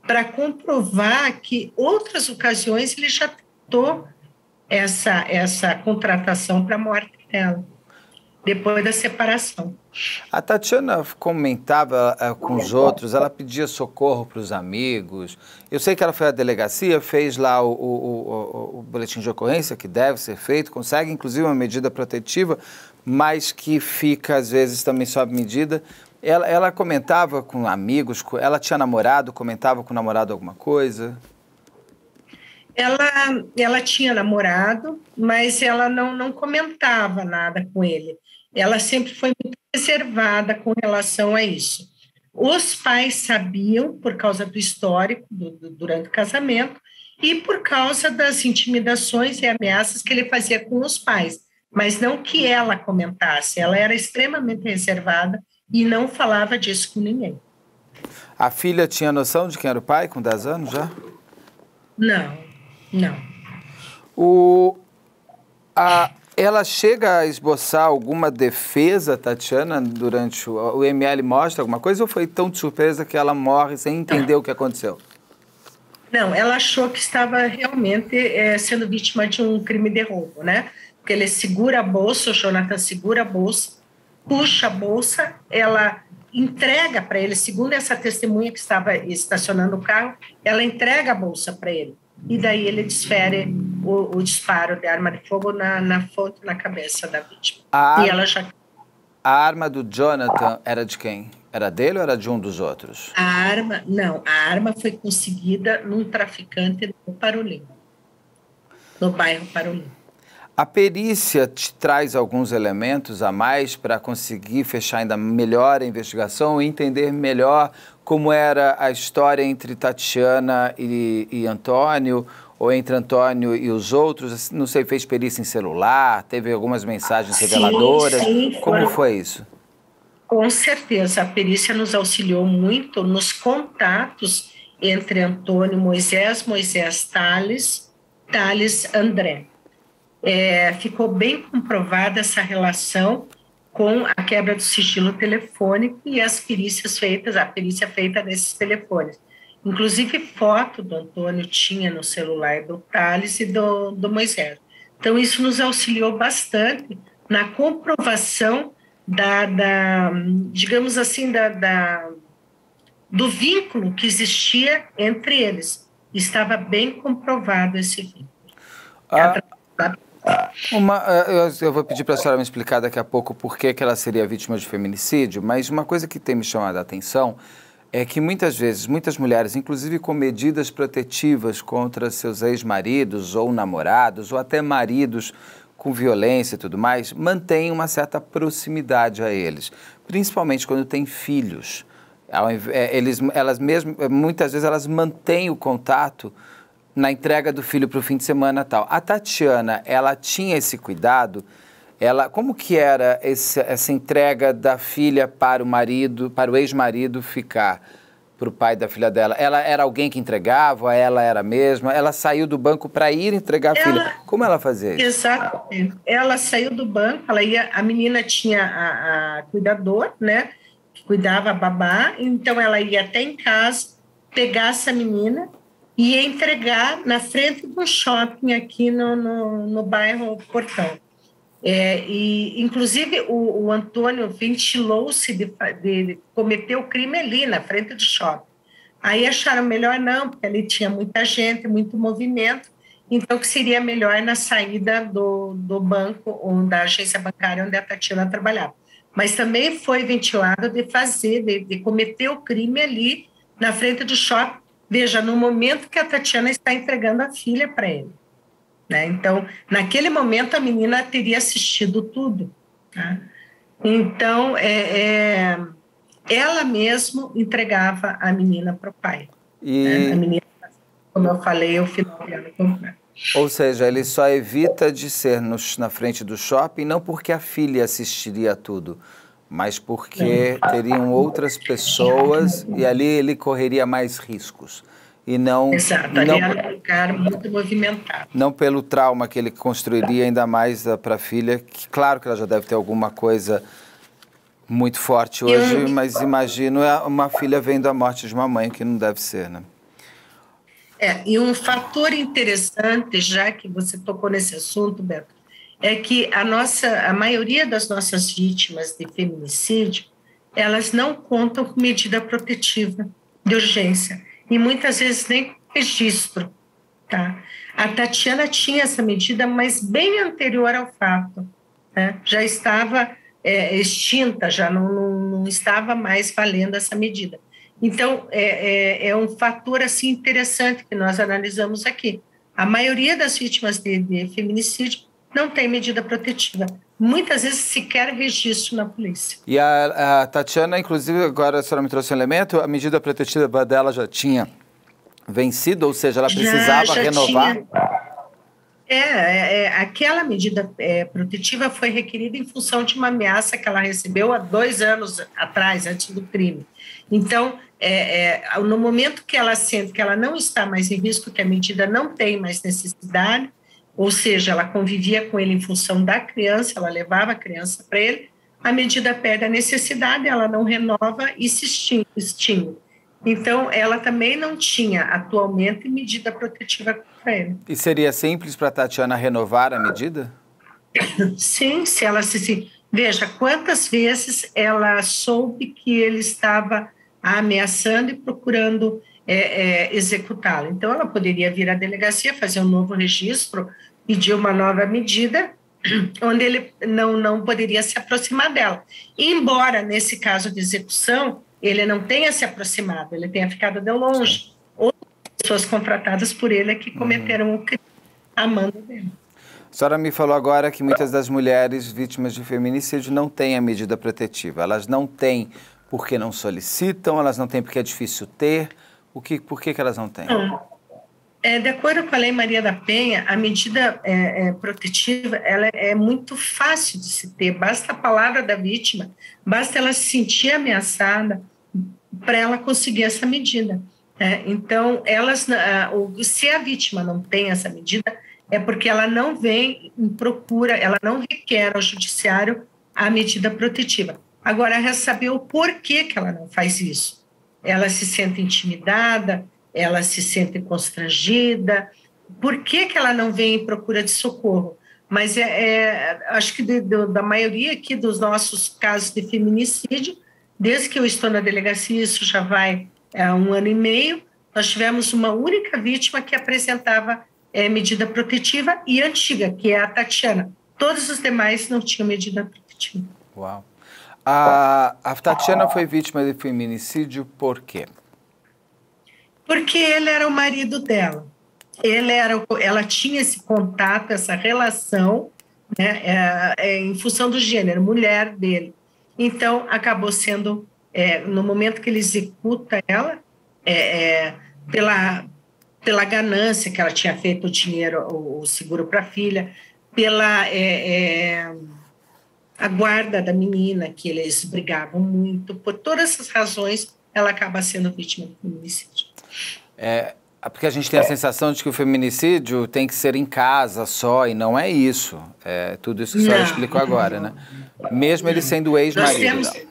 para comprovar que outras ocasiões ele já tentou essa contratação para a morte dela, depois da separação. A Tatiana comentava com os outros, ela pedia socorro para os amigos. Eu sei que ela foi à delegacia, fez lá o boletim de ocorrência, que deve ser feito, consegue inclusive uma medida protetiva, mas que fica às vezes também sob medida. Ela comentava com amigos, ela tinha namorado, comentava com o namorado alguma coisa? Ela tinha namorado, mas ela não comentava nada com ele. Ela sempre foi muito reservada com relação a isso. Os pais sabiam, por causa do histórico durante o casamento, e por causa das intimidações e ameaças que ele fazia com os pais, mas não que ela comentasse. Ela era extremamente reservada e não falava disso com ninguém. A filha tinha noção de quem era o pai, com 10 anos já? Não. Ela chega a esboçar alguma defesa, Tatiana, durante o ML mostra alguma coisa, ou foi tão de surpresa que ela morre sem entender o que aconteceu? Não, ela achou que estava realmente sendo vítima de um crime de roubo, né? Porque ele segura a bolsa, o Jonathan segura a bolsa, puxa a bolsa, ela entrega para ele, segundo essa testemunha que estava estacionando o carro, ela entrega a bolsa para ele. E daí ele desfere o disparo de arma de fogo na fonte, na cabeça da vítima. A arma do Jonathan era de quem? Era dele ou era de um dos outros? A arma foi conseguida num traficante no Parolim, no bairro Parolim. A perícia te traz alguns elementos a mais para conseguir fechar ainda melhor a investigação e entender melhor como era a história entre Tatiana e Antônio, ou entre Antônio e os outros? Não sei, fez perícia em celular, teve algumas mensagens reveladoras? Sim, como foi isso? Com certeza, a perícia nos auxiliou muito nos contatos entre Antônio Moisés Tales André. Ficou bem comprovada essa relação com a quebra do sigilo telefônico e as perícias feitas, a perícia feita nesses telefones. Inclusive, foto do Antônio tinha no celular do Tales e do Moisés. Então, isso nos auxiliou bastante na comprovação digamos assim, do vínculo que existia entre eles. Estava bem comprovado esse vínculo. Eu vou pedir para a senhora me explicar daqui a pouco por que ela seria vítima de feminicídio, mas uma coisa que tem me chamado a atenção é que muitas vezes, muitas mulheres, inclusive com medidas protetivas contra seus ex-maridos ou namorados, ou até maridos com violência e tudo mais, mantêm uma certa proximidade a eles, principalmente quando têm filhos. Muitas vezes elas mantêm o contato na entrega do filho para o fim de semana e tal. A Tatiana, ela tinha esse cuidado Como que era essa entrega da filha para o marido, para o ex-marido ficar, para o pai da filha dela? Ela era alguém que entregava, ela era a mesma? Ela saiu do banco para ir entregar a filha. Como ela fazia isso? Exatamente. Ela saiu do banco, a menina tinha a cuidador, né, que cuidava a babá, então ela ia até em casa, pegar essa menina e ia entregar na frente do shopping aqui no bairro Portão. E, inclusive, o Antônio ventilou-se de cometer o crime ali, na frente do shopping. Aí acharam melhor não, porque ali tinha muita gente, muito movimento, então que seria melhor na saída do banco, ou da agência bancária onde a Tatiana trabalhava. Mas também foi ventilado de cometer o crime ali, na frente do shopping, veja, no momento que a Tatiana está entregando a filha para ele. Né? Então, naquele momento, a menina teria assistido tudo. Tá? Então, ela mesmo entregava a menina para o pai. Né? A menina, como eu falei, o final dela comprar. Ou seja, ele só evita de ser na frente do shopping, não porque a filha assistiria a tudo, mas porque teriam outras pessoas e ali ele correria mais riscos. E não, exato, ali era um lugar muito movimentado. Não pelo trauma que ele construiria ainda mais para a filha, que claro que ela já deve ter alguma coisa muito forte hoje, mas imagino uma filha vendo a morte de uma mãe, que não deve ser, né? E um fator interessante, já que você tocou nesse assunto, Beto, é que a maioria das nossas vítimas de feminicídio, elas não contam com medida protetiva de urgência. E muitas vezes nem registro. Tá? A Tatiana tinha essa medida, mas bem anterior ao fato. Né? Já estava extinta, já não estava mais valendo essa medida. Então, é um fator assim, interessante que nós analisamos aqui. A maioria das vítimas de feminicídio não tem medida protetiva. Muitas vezes sequer registro na polícia. E a Tatiana, inclusive, agora a senhora me trouxe um elemento, a medida protetiva dela já tinha vencido, ou seja, ela precisava renovar? Aquela medida protetiva foi requerida em função de uma ameaça que ela recebeu há 2 anos atrás, antes do crime. Então, no momento que ela sente que ela não está mais em risco, que a medida não tem mais necessidade, ou seja, ela convivia com ele em função da criança, ela levava a criança para ele, a medida perde a necessidade, ela não renova e se extingue. Então, ela também não tinha atualmente medida protetiva para ele. E seria simples para a Tatiana renovar a medida? Sim, se ela veja quantas vezes ela soube que ele estava a ameaçando e procurando executá-la. Então, ela poderia vir à delegacia, fazer um novo registro, pedir uma nova medida, onde ele não poderia se aproximar dela. E, embora, nesse caso de execução, ele não tenha se aproximado, ele tenha ficado de longe. Outras pessoas contratadas por ele é que cometeram o crime a mando dele. A senhora me falou agora que muitas das mulheres vítimas de feminicídio não têm a medida protetiva. Elas não têm porque não solicitam, elas não têm porque é difícil ter. Por que elas não têm? De acordo com a Lei Maria da Penha, a medida protetiva ela é muito fácil de se ter. Basta a palavra da vítima, basta ela se sentir ameaçada para ela conseguir essa medida. Então, se a vítima não tem essa medida, é porque ela não vem em procura, ela não requer ao judiciário a medida protetiva. Agora, resta saber o porquê que ela não faz isso. Ela se sente intimidada, ela se sente constrangida, por que ela não vem em procura de socorro? Mas acho que da maioria aqui dos nossos casos de feminicídio, desde que eu estou na delegacia, isso já vai 1 ano e meio, nós tivemos uma única vítima que apresentava medida protetiva e antiga, que é a Tatiana. Todos os demais não tinham medida protetiva. Uau! A Tatiana foi vítima de feminicídio por quê? Porque ele era o marido dela. Ela tinha esse contato, essa relação, né, em função do gênero, mulher dele. Então, acabou sendo, no momento que ele executa ela, pela ganância que ela tinha feito o dinheiro, o seguro para a filha, a guarda da menina, que eles brigavam muito. Por todas essas razões, ela acaba sendo vítima de feminicídio. Porque a gente tem a sensação de que o feminicídio tem que ser em casa só, e não é isso. É tudo isso que a senhora explicou agora, né? Mesmo ele sendo ex-marido dela.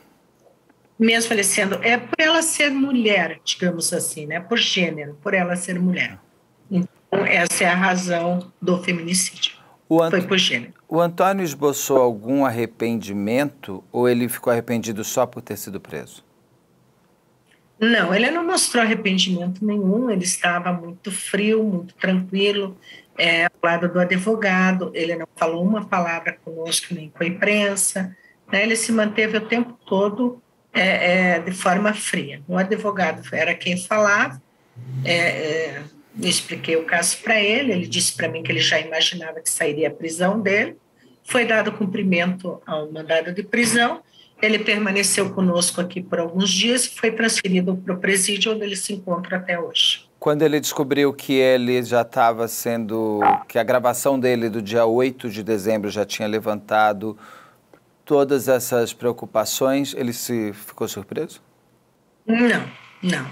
Mesmo ele sendo... É por ela ser mulher, digamos assim, né? Por gênero, por ela ser mulher. Então, essa é a razão do feminicídio. Foi por gênero. O Antônio esboçou algum arrependimento ou ele ficou arrependido só por ter sido preso? Não, ele não mostrou arrependimento nenhum, ele estava muito frio, muito tranquilo, ao lado do advogado, ele não falou uma palavra conosco, nem com a imprensa, né? Ele se manteve o tempo todo de forma fria. O advogado era quem falava, eu expliquei o caso para ele, ele disse para mim que ele já imaginava que sairia a prisão dele, foi dado cumprimento ao mandado de prisão, ele permaneceu conosco aqui por alguns dias e foi transferido para o presídio, onde ele se encontra até hoje. Quando ele descobriu que ele já estava sendo... que a gravação dele do dia 8 de dezembro já tinha levantado todas essas preocupações, ele ficou surpreso? Não.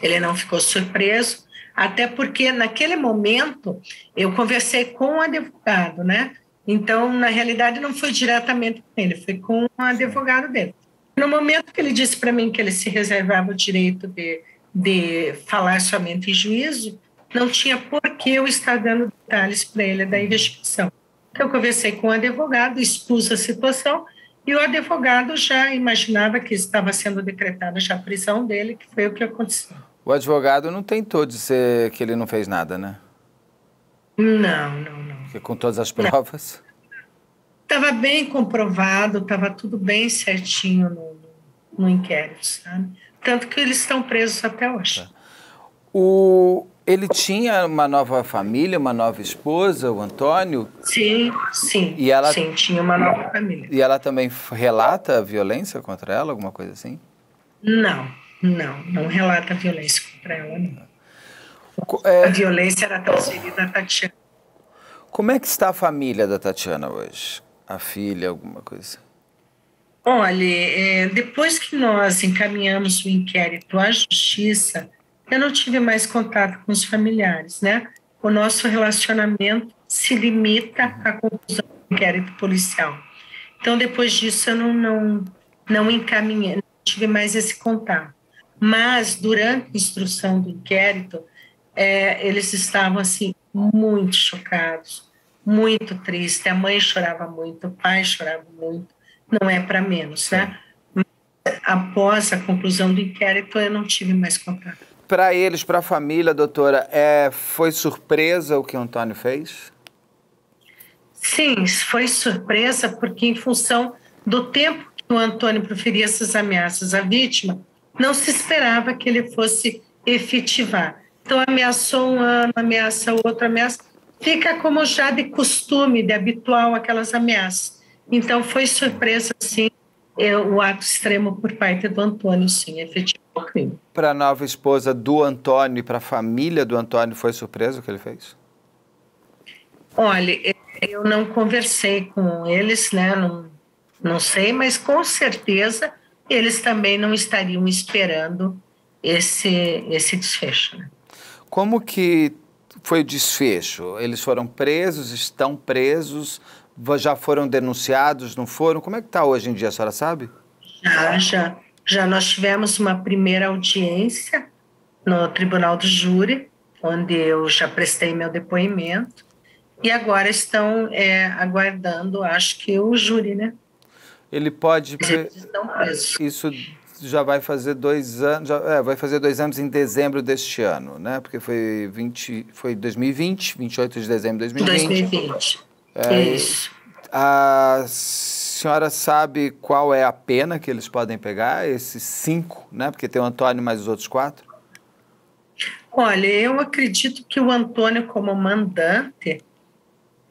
Ele não ficou surpreso, até porque naquele momento eu conversei com o advogado, né? Então, na realidade, não foi diretamente com ele, foi com o advogado dele. No momento que ele disse para mim que ele se reservava o direito de falar somente em juízo, não tinha por que eu estar dando detalhes para ele da investigação. Então, eu conversei com o advogado, expus a situação, e o advogado já imaginava que estava sendo decretada já a prisão dele, que foi o que aconteceu. O advogado não tentou dizer que ele não fez nada, né? Não. Porque com todas as provas? Estava bem comprovado, estava tudo bem certinho no inquérito, sabe? Tanto que eles estão presos até hoje. Ele tinha uma nova família, uma nova esposa, o Antônio? Sim. E ela, sim, tinha uma nova família. E ela também relata violência contra ela, alguma coisa assim? Não relata violência contra ela, não. A violência era transferida à Tatiana. Como é que está a família da Tatiana hoje? A filha, alguma coisa? Olha, depois que nós encaminhamos o inquérito à justiça, eu não tive mais contato com os familiares, né? O nosso relacionamento se limita à conclusão do inquérito policial. Então, depois disso, eu não encaminhei, não tive mais esse contato. Mas, durante a instrução do inquérito, eles estavam, assim, muito chocados, muito tristes. A mãe chorava muito, o pai chorava muito. Não é para menos, né? Mas, após a conclusão do inquérito, eu não tive mais contato. Para eles, para a família, doutora, foi surpresa o que o Antônio fez? Sim, foi surpresa, porque em função do tempo que o Antônio proferia essas ameaças à vítima, não se esperava que ele fosse efetivar. Então, ameaçou um ano, ameaça outro, ameaça. Fica como já de costume, de habitual, aquelas ameaças. Então, foi surpresa, sim, o ato extremo por parte do Antônio, sim, efetivou o crime. Para a nova esposa do Antônio e para a família do Antônio, foi surpresa o que ele fez? Olha, eu não conversei com eles, né? Não sei, mas com certeza eles também não estariam esperando esse desfecho, né? Como que foi o desfecho? Eles foram presos, estão presos, já foram denunciados, não foram? Como é que está hoje em dia, a senhora sabe? Já nós tivemos uma primeira audiência no Tribunal do Júri, onde eu já prestei meu depoimento, e agora estão aguardando, acho que o júri, né? Ele pode... Eles estão presos. Isso já vai fazer 2 anos, vai fazer 2 anos em dezembro deste ano, né? Porque foi 2020, 28 de dezembro de 2020. 2020, isso. A senhora sabe qual é a pena que eles podem pegar, esses 5, né? Porque tem o Antônio mais os outros 4? Olha, eu acredito que o Antônio, como mandante,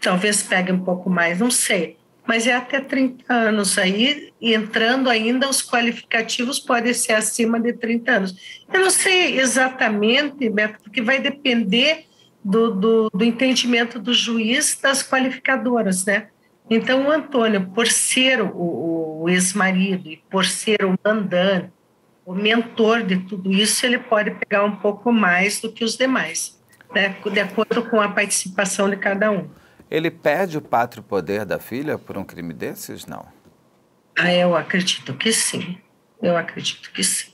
talvez pegue um pouco mais, não sei. Mas é até 30 anos aí, e entrando ainda, os qualificativos podem ser acima de 30 anos. Eu não sei exatamente, Beto, porque vai depender do entendimento do juiz das qualificadoras, né? Então, o Antônio, por ser o ex-marido e por ser o mandante, o mentor de tudo isso, ele pode pegar um pouco mais do que os demais, né? De acordo com a participação de cada um. Ele perde o pátrio poder da filha por um crime desses? Não. Eu acredito que sim. Eu acredito que sim.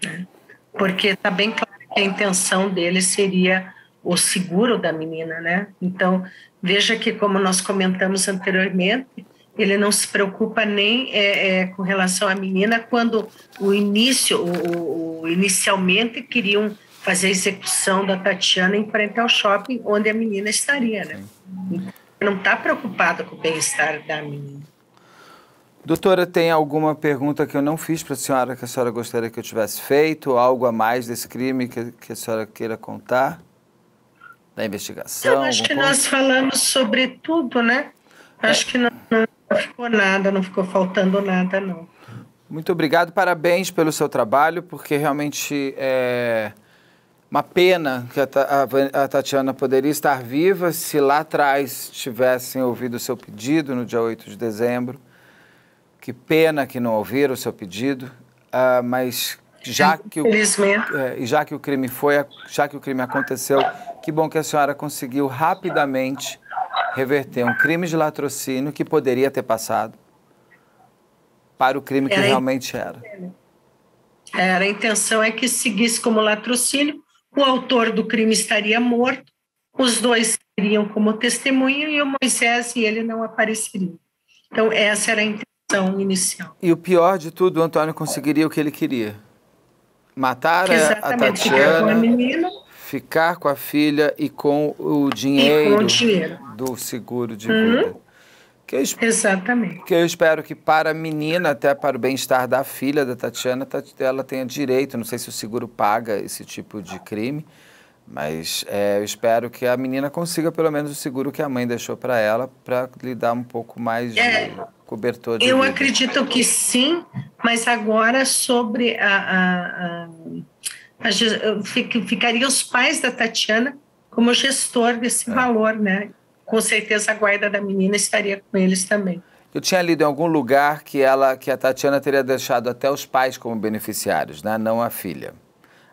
Né? Porque está bem claro que a intenção dele seria o seguro da menina, né? Então, veja que, como nós comentamos anteriormente, ele não se preocupa nem com relação à menina quando inicialmente queriam fazer a execução da Tatiana em frente ao shopping onde a menina estaria, né? Então, não está preocupado com o bem-estar da menina. Doutora, tem alguma pergunta que eu não fiz para a senhora que a senhora gostaria que eu tivesse feito? Algo a mais desse crime que a senhora queira contar? Da investigação? Eu acho que nós falamos sobre tudo, né? Acho que não ficou nada, não ficou faltando nada, não. Muito obrigado, parabéns pelo seu trabalho, porque realmente é uma pena que a Tatiana poderia estar viva se lá atrás tivessem ouvido o seu pedido no dia 8 de dezembro. Que pena que não ouviram o seu pedido, mas já que o crime aconteceu, que bom que a senhora conseguiu rapidamente reverter um crime de latrocínio que poderia ter passado para o crime que realmente era. A intenção é que seguisse como latrocínio, o autor do crime estaria morto, os dois seriam como testemunha e o Moisés e ele não apareceriam. Então, essa era a intenção inicial. E o pior de tudo, o Antônio conseguiria o que ele queria. Matar a Tatiana, ficar com a menina, ficar com a filha e com o dinheiro, do seguro de vida. Exatamente. Que eu espero que para a menina, até para o bem-estar da filha da Tatiana, ela tenha direito, não sei se o seguro paga esse tipo de crime, mas eu espero que a menina consiga pelo menos o seguro que a mãe deixou para ela, para lhe dar um pouco mais de cobertor de vida. Eu acredito que sim, mas agora sobre ficaria os pais da Tatiana como gestor desse valor, né? Com certeza a guarda da menina estaria com eles também. Eu tinha lido em algum lugar que a Tatiana teria deixado até os pais como beneficiários, né? Não a filha.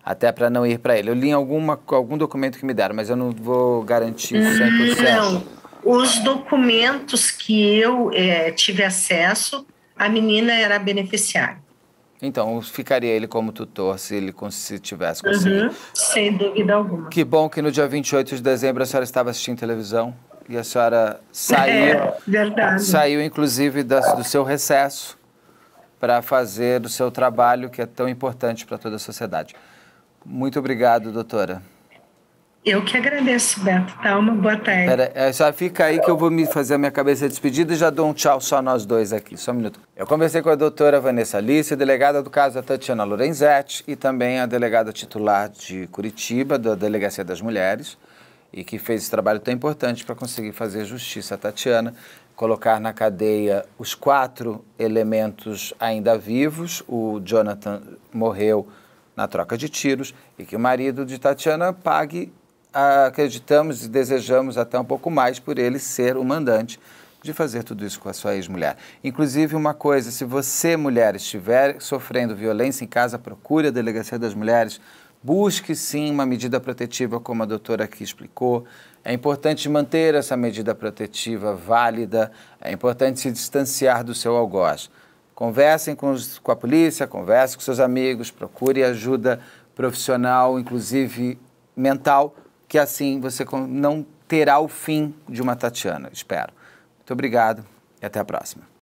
Até para não ir para ele. Eu li em algum documento que me deram, mas eu não vou garantir 100%. Não, os documentos que eu tive acesso, a menina era beneficiária. Então, ficaria ele como tutor se ele tivesse conseguido. Sem dúvida alguma. Que bom que no dia 28 de dezembro a senhora estava assistindo televisão e a senhora saiu inclusive do seu recesso para fazer o seu trabalho que é tão importante para toda a sociedade. Muito obrigado, doutora. Eu que agradeço, Beto. Tá, uma boa tarde. Pera, só fica aí que eu vou fazer a minha cabeça de despedida e já dou um tchau só nós dois aqui. Só um minuto. Eu conversei com a doutora Vanessa Alice, delegada do caso da Tatiana Lorenzetti e também a delegada titular de Curitiba, da Delegacia das Mulheres, e que fez esse trabalho tão importante para conseguir fazer justiça à Tatiana, colocar na cadeia os 4 elementos ainda vivos. O Jonathan morreu na troca de tiros e que o marido de Tatiana pague, acreditamos e desejamos até um pouco mais por ele ser o mandante de fazer tudo isso com a sua ex-mulher. Inclusive, uma coisa, se você, mulher, estiver sofrendo violência em casa, procure a Delegacia das Mulheres, busque sim uma medida protetiva, como a doutora aqui explicou. É importante manter essa medida protetiva válida, é importante se distanciar do seu algoz. Conversem com a polícia, conversem com seus amigos, procure ajuda profissional, inclusive mental, que assim você não terá o fim de uma Tatiana, espero. Muito obrigado e até a próxima.